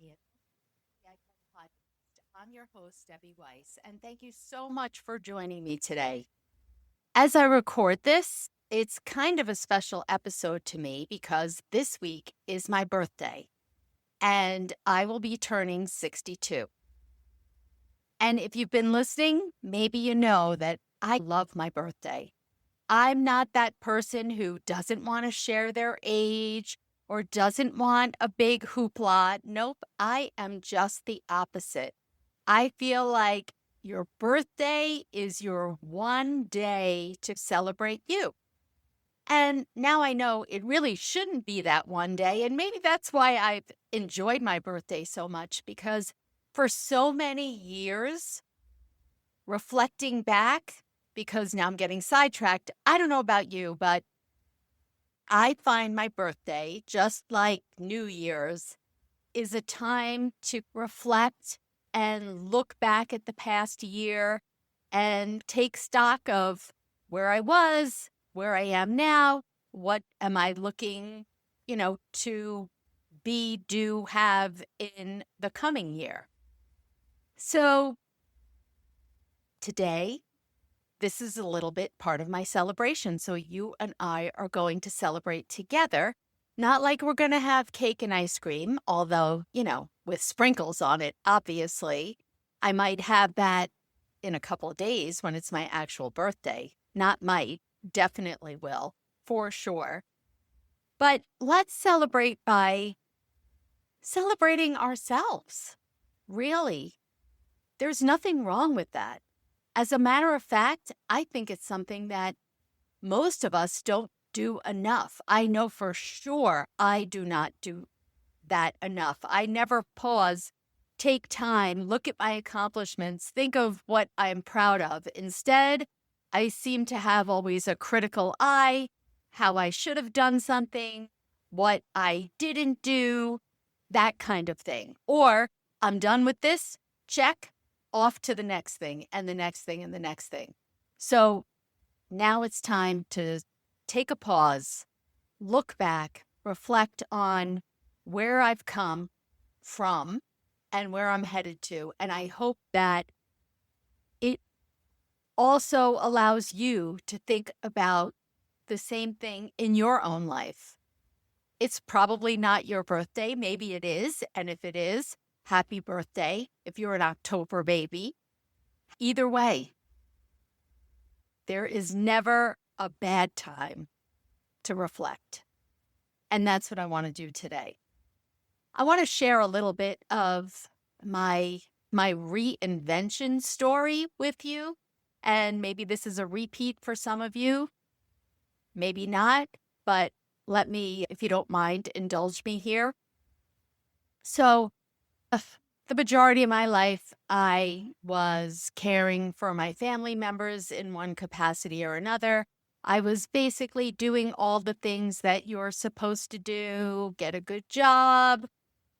and welcome to the Icon Podcast. I'm your host, Debbie Weiss, and thank you so much for joining me today. As I record this, it's kind of a special episode to me because this week is my birthday, and I will be turning 62. And if you've been listening, maybe you know that I love my birthday. I'm not that person who doesn't want to share their age or doesn't want a big hoopla. Nope, I am just the opposite. I feel like your birthday is your one day to celebrate you. And now I know it really shouldn't be that one day. And maybe that's why I've enjoyed my birthday so much, because for so many years, reflecting back, because now I'm getting sidetracked. I don't know about you, but I find my birthday, just like New Year's, is a time to reflect and look back at the past year and take stock of where I was, where I am now, what am I looking, to be, do, have in the coming year. So today, this is a little bit part of my celebration. So you and I are going to celebrate together. Not like we're going to have cake and ice cream, although, with sprinkles on it, obviously. I might have that in a couple of days when it's my actual birthday. Not might, definitely will, for sure. But let's celebrate by celebrating ourselves. Really, there's nothing wrong with that. As a matter of fact, I think it's something that most of us don't do enough. I know for sure I do not do that enough. I never pause, take time, look at my accomplishments, think of what I'm proud of. Instead, I seem to have always a critical eye, how I should have done something, what I didn't do, that kind of thing. Or I'm done with this, check, off to the next thing and the next thing and the next thing. So now it's time to take a pause, look back, reflect on where I've come from and where I'm headed to. And I hope that it also allows you to think about the same thing in your own life. It's probably not your birthday. Maybe it is. And if it is, happy birthday if you're an October baby. Either way, there is never a bad time to reflect. And that's what I want to do today. I want to share a little bit of my reinvention story with you. And maybe this is a repeat for some of you. Maybe not, but let me, if you don't mind, indulge me here. So the majority of my life, I was caring for my family members in one capacity or another. I was basically doing all the things that you're supposed to do: get a good job,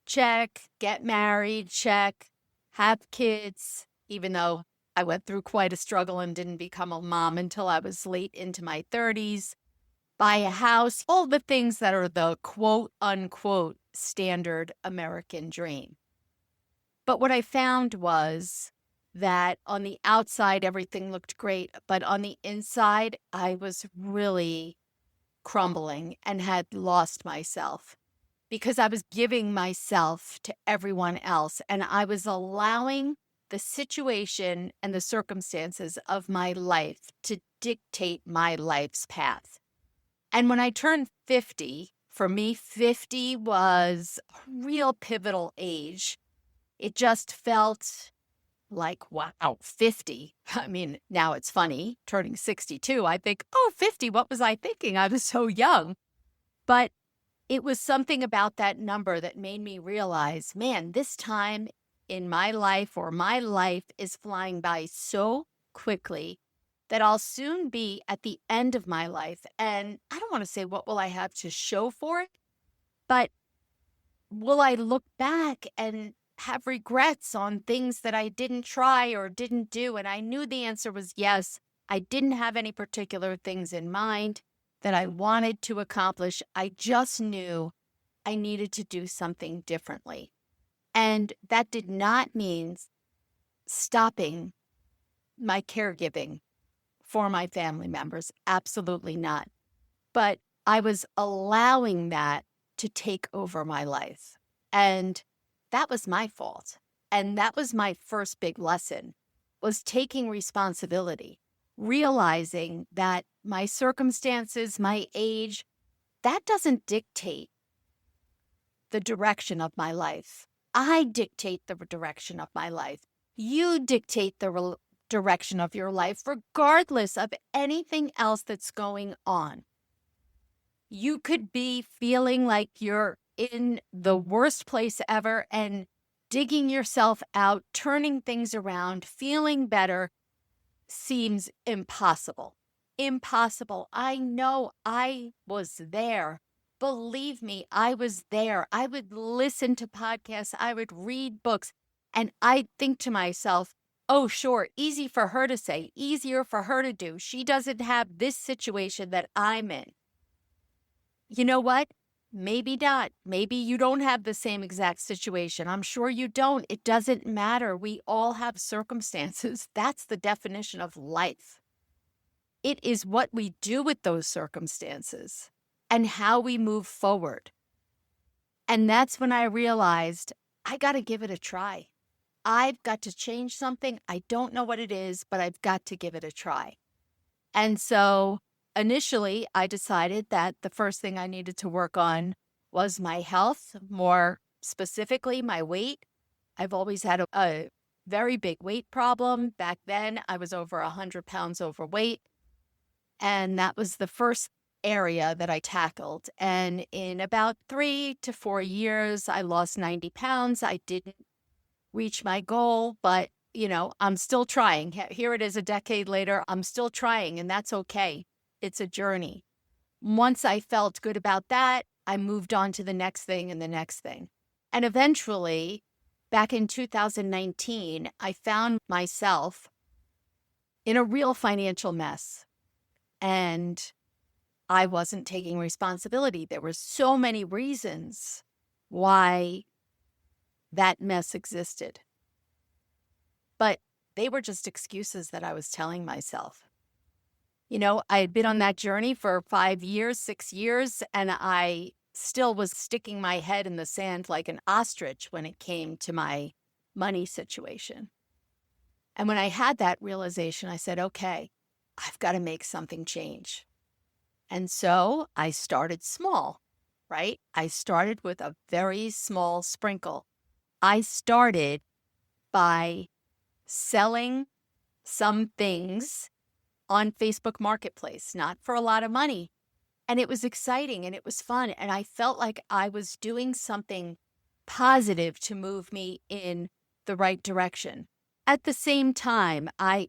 check; get married, check; have kids, even though I went through quite a struggle and didn't become a mom until I was late into my 30s. Buy a house, all the things that are the quote unquote standard American dream. But what I found was that on the outside, everything looked great, but on the inside, I was really crumbling and had lost myself because I was giving myself to everyone else, and I was allowing the situation and the circumstances of my life to dictate my life's path. And when I turned 50, for me, 50 was a real pivotal age. It just felt like, wow, 50. I mean, now it's funny, turning 62, I think, oh, 50, what was I thinking? I was so young. But it was something about that number that made me realize, man, this time in my life, or my life, is flying by so quickly that I'll soon be at the end of my life. And I don't want to say what will I have to show for it, but will I look back and have regrets on things that I didn't try or didn't do? And I knew the answer was yes. I didn't have any particular things in mind that I wanted to accomplish. I just knew I needed to do something differently. And that did not mean stopping my caregiving for my family members. Absolutely not. But I was allowing that to take over my life. And that was my fault. And that was my first big lesson, was taking responsibility, realizing that my circumstances, my age, that doesn't dictate the direction of my life. I dictate the direction of my life. You dictate the direction of your life, regardless of anything else that's going on. You could be feeling like you're in the worst place ever and digging yourself out, turning things around, feeling better seems impossible. Impossible. I know I was there. Believe me, I was there. I would listen to podcasts, I would read books, and I'd think to myself, oh, sure, easy for her to say, easier for her to do. She doesn't have this situation that I'm in. You know what? Maybe not. Maybe you don't have the same exact situation. I'm sure you don't. It doesn't matter. We all have circumstances. That's the definition of life. It is what we do with those circumstances and how we move forward. And that's when I realized I got to give it a try. I've got to change something. I don't know what it is, but I've got to give it a try. And so initially, I decided that the first thing I needed to work on was my health, more specifically, my weight. I've always had a very big weight problem. Back then, I was over 100 pounds overweight. And that was the first area that I tackled. And in about 3 to 4 years, I lost 90 pounds. I didn't reach my goal, but I'm still trying. Here it is a decade later. I'm still trying, and that's okay. It's a journey. Once I felt good about that, I moved on to the next thing and the next thing. And eventually, back in 2019, I found myself in a real financial mess. And I wasn't taking responsibility. There were so many reasons why that mess existed. But they were just excuses that I was telling myself. I had been on that journey for 5 years, 6 years, and I still was sticking my head in the sand like an ostrich when it came to my money situation. And when I had that realization, I said, okay, I've got to make something change. And so I started small, right? I started with a very small sprinkle. I started by selling some things on Facebook Marketplace, not for a lot of money. And it was exciting and it was fun. And I felt like I was doing something positive to move me in the right direction. At the same time, I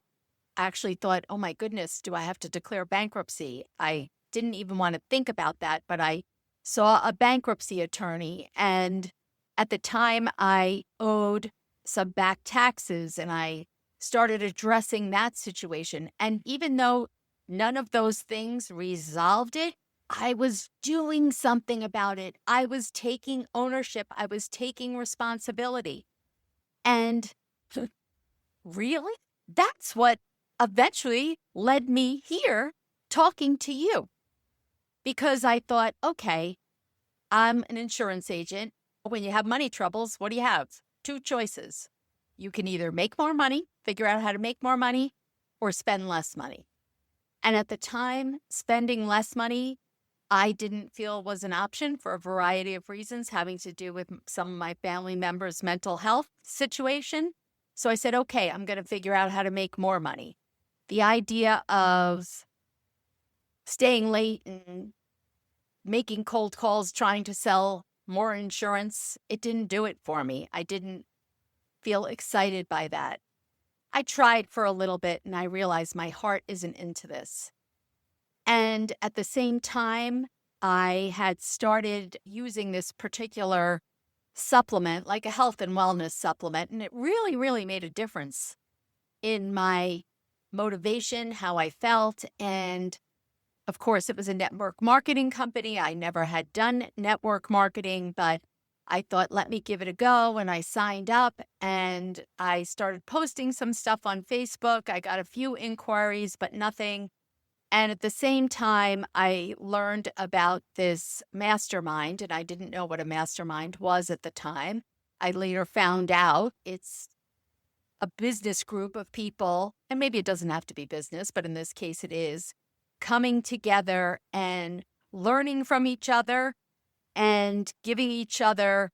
actually thought, oh my goodness, do I have to declare bankruptcy? I didn't even want to think about that, but I saw a bankruptcy attorney. And at the time, I owed some back taxes and I started addressing that situation. And even though none of those things resolved it, I was doing something about it. I was taking ownership. I was taking responsibility. And really, that's what eventually led me here talking to you. Because I thought, okay, I'm an insurance agent. When you have money troubles, what do you have? 2 choices. You can either make more money, figure out how to make more money, or spend less money. And at the time, spending less money, I didn't feel was an option for a variety of reasons having to do with some of my family members' mental health situation. So I said, okay, I'm going to figure out how to make more money. The idea of staying late and making cold calls, trying to sell more insurance, it didn't do it for me. I didn't feel excited by that. I tried for a little bit and I realized my heart isn't into this. And at the same time, I had started using this particular supplement, like a health and wellness supplement, and it really, really made a difference in my motivation, how I felt. And of course, it was a network marketing company. I never had done network marketing, but I thought, let me give it a go. And I signed up and I started posting some stuff on Facebook. I got a few inquiries, but nothing. And at the same time, I learned about this mastermind, and I didn't know what a mastermind was at the time. I later found out it's a business group of people, and maybe it doesn't have to be business, but in this case it is, coming together and learning from each other and giving each other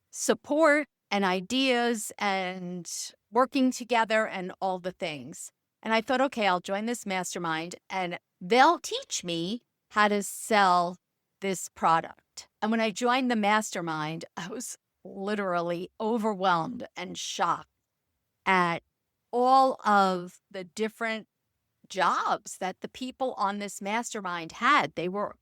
support and ideas and working together and all the things. And I thought, okay, I'll join this mastermind and they'll teach me how to sell this product. And when I joined the mastermind, I was literally overwhelmed and shocked at all of the different jobs that the people on this mastermind had. They were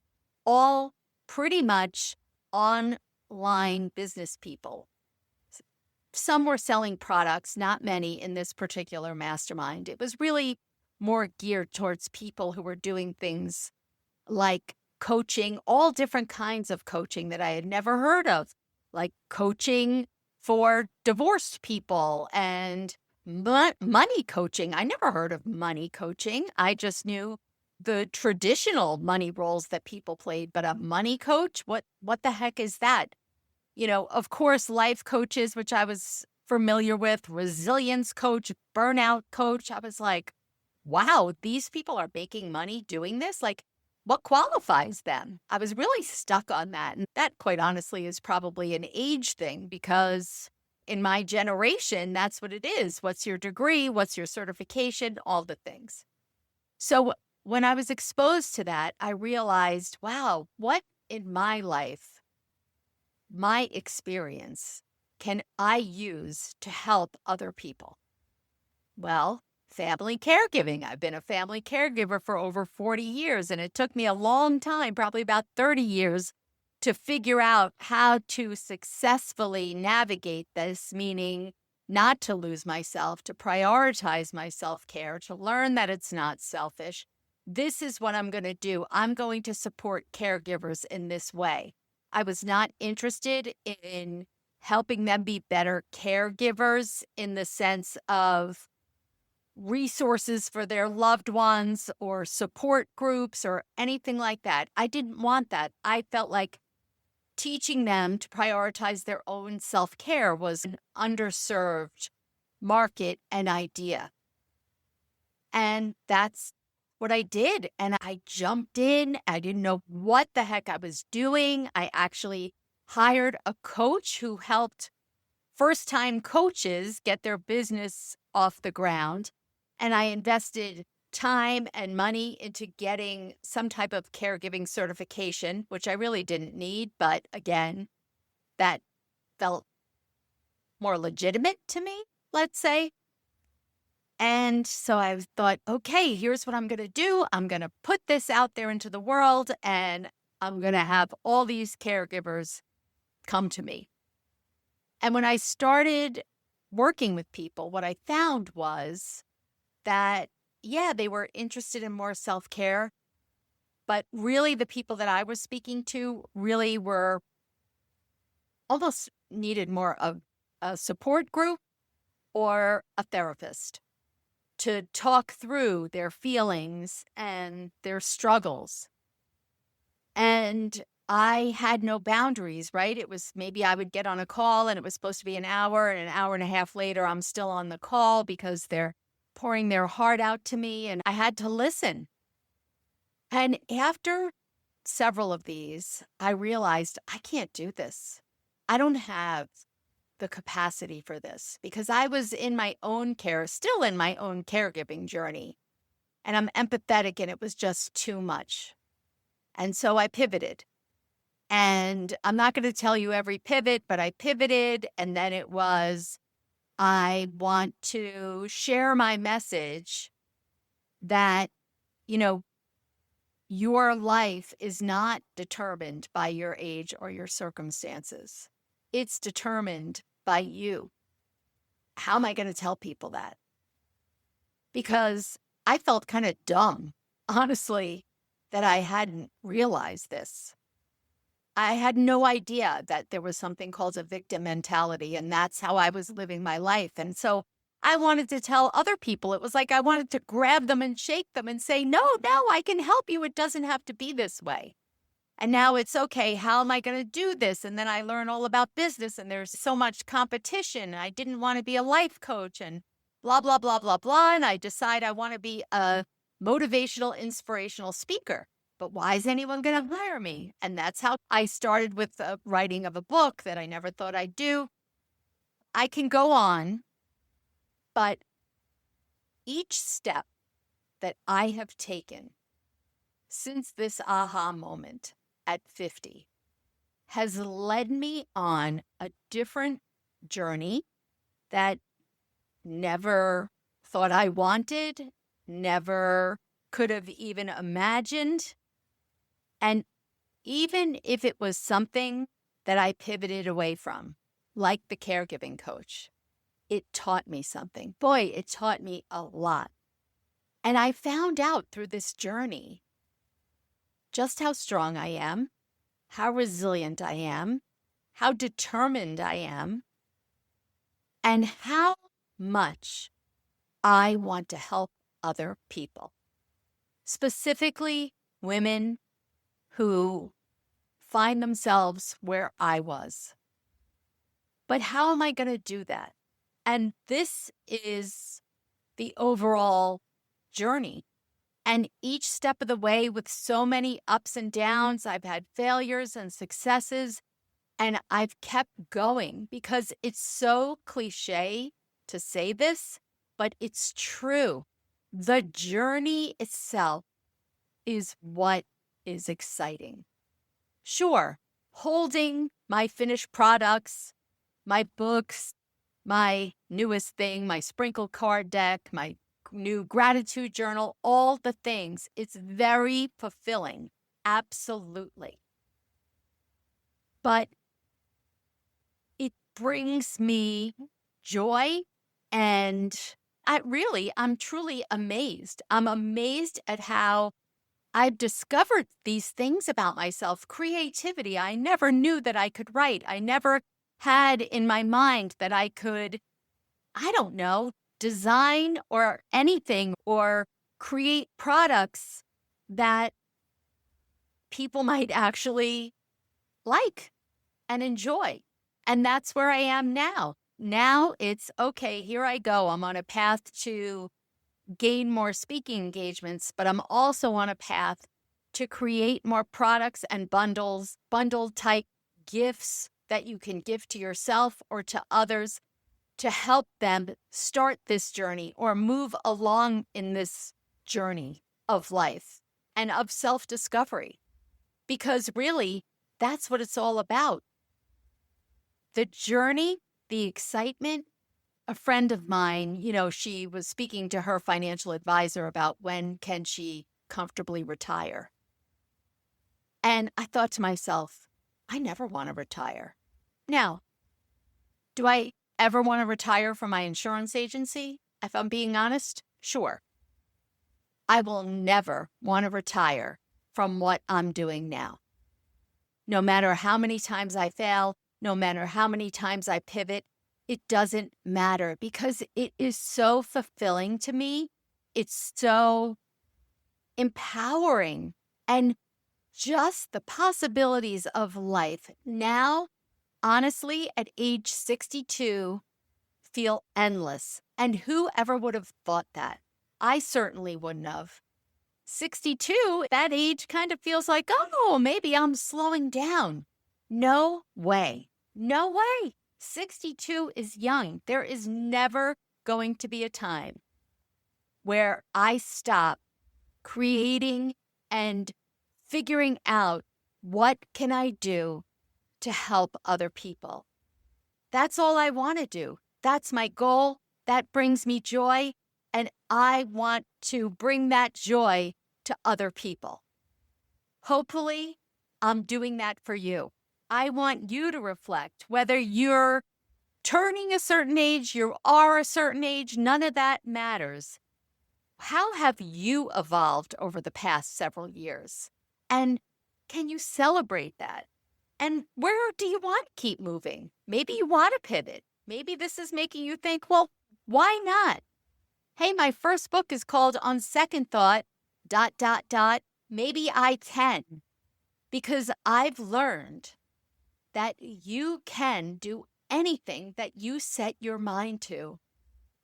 all pretty much online business people. Some were selling products, not many in this particular mastermind. It was really more geared towards people who were doing things like coaching, all different kinds of coaching that I had never heard of, like coaching for divorced people and money coaching. I never heard of money coaching. I just knew the traditional money roles that people played, but a money coach, what the heck is that? Of course, life coaches, which I was familiar with, resilience coach, burnout coach. I was like, wow, these people are making money doing this? Like, what qualifies them? I was really stuck on that. And that, quite honestly, is probably an age thing because in my generation, that's what it is. What's your degree? What's your certification? All the things. So when I was exposed to that, I realized, wow, what in my life, my experience, can I use to help other people? Well, family caregiving. I've been a family caregiver for over 40 years, and it took me a long time, probably about 30 years, to figure out how to successfully navigate this, meaning not to lose myself, to prioritize my self-care, to learn that it's not selfish. This is what I'm going to do. I'm going to support caregivers in this way. I was not interested in helping them be better caregivers in the sense of resources for their loved ones or support groups or anything like that. I didn't want that. I felt like teaching them to prioritize their own self-care was an underserved market and idea. And that's what I did. And I jumped in. I didn't know what the heck I was doing. I actually hired a coach who helped first-time coaches get their business off the ground. And I invested time and money into getting some type of caregiving certification, which I really didn't need. But again, that felt more legitimate to me, let's say. And so I thought, okay, here's what I'm going to do. I'm going to put this out there into the world and I'm going to have all these caregivers come to me. And when I started working with people, what I found was that, yeah, they were interested in more self-care, but really the people that I was speaking to really were almost needed more of a support group or a therapist to talk through their feelings and their struggles. And I had no boundaries, right? It was maybe I would get on a call and it was supposed to be an hour and a half later, I'm still on the call because they're pouring their heart out to me and I had to listen. And after several of these, I realized I can't do this. I don't have the capacity for this because I was in my own care, still in my own caregiving journey. And I'm empathetic and it was just too much. And so I pivoted. And I'm not going to tell you every pivot, but I pivoted. And then it was, I want to share my message that, your life is not determined by your age or your circumstances. It's determined by you. How am I going to tell people that? Because I felt kind of dumb, honestly, that I hadn't realized this. I had no idea that there was something called a victim mentality, and that's how I was living my life. And so I wanted to tell other people. It was like I wanted to grab them and shake them and say, no, no, I can help you. It doesn't have to be this way. And now it's okay. How am I going to do this? And then I learn all about business, and there's so much competition. I didn't want to be a life coach and blah, blah, blah, blah, blah. And I decide I want to be a motivational, inspirational speaker. But why is anyone going to hire me? And that's how I started with the writing of a book that I never thought I'd do. I can go on, but each step that I have taken since this aha moment at 50 has led me on a different journey that never thought I wanted, never could have even imagined. And even if it was something that I pivoted away from, like the caregiving coach, it taught me something. Boy, it taught me a lot. And I found out through this journey just how strong I am, how resilient I am, how determined I am, and how much I want to help other people, specifically women who find themselves where I was. But how am I going to do that? And this is the overall journey. And each step of the way, with so many ups and downs, I've had failures and successes, and I've kept going because it's so cliche to say this, but it's true. The journey itself is what is exciting. Sure, holding my finished products, my books, my newest thing, my sprinkle card deck, my new gratitude journal, all the things, it's very fulfilling. Absolutely. But it brings me joy, and I'm truly amazed. I'm amazed at how I've discovered these things about myself. Creativity. I never knew that I could write. I never had in my mind that I could, I don't know, design or anything or create products that people might actually like and enjoy. And that's where I am now. Now it's okay, here I go. I'm on a path to gain more speaking engagements, but I'm also on a path to create more products and bundles, bundle type gifts that you can give to yourself or to others to help them start this journey or move along in this journey of life and of self-discovery. Because really, that's what it's all about. The journey, the excitement. A friend of mine, she was speaking to her financial advisor about when can she comfortably retire. And I thought to myself, I never want to retire. Now, do I ever want to retire from my insurance agency? If I'm being honest, sure. I will never want to retire from what I'm doing now. No matter how many times I fail, no matter how many times I pivot, it doesn't matter because it is so fulfilling to me. It's so empowering. And just the possibilities of life now, honestly, at age 62, feel endless. And whoever would have thought that? I certainly wouldn't have. 62, that age kind of feels like, oh, maybe I'm slowing down. No way. No way. 62 is young. There is never going to be a time where I stop creating and figuring out what can I do to help other people. That's all I want to do. That's my goal. That brings me joy. And I want to bring that joy to other people. Hopefully, I'm doing that for you. I want you to reflect whether you're turning a certain age, you are a certain age, none of that matters. How have you evolved over the past several years? And can you celebrate that? And where do you want to keep moving? Maybe you want to pivot. Maybe this is making you think, well, why not? Hey, my first book is called On Second Thought, maybe I can. Because I've learned that you can do anything that you set your mind to.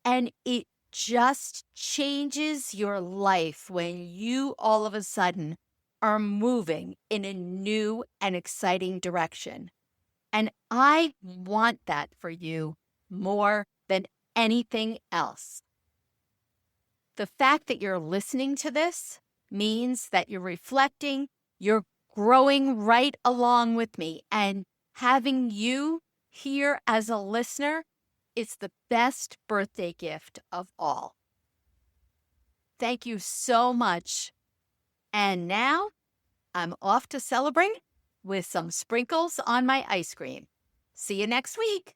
And it just changes your life when you all of a sudden are moving in a new and exciting direction. And I want that for you more than anything else. The fact that you're listening to this means that you're reflecting, you're growing right along with me, and having you here as a listener is the best birthday gift of all. Thank you so much. And now I'm off to celebrate with some sprinkles on my ice cream. See you next week.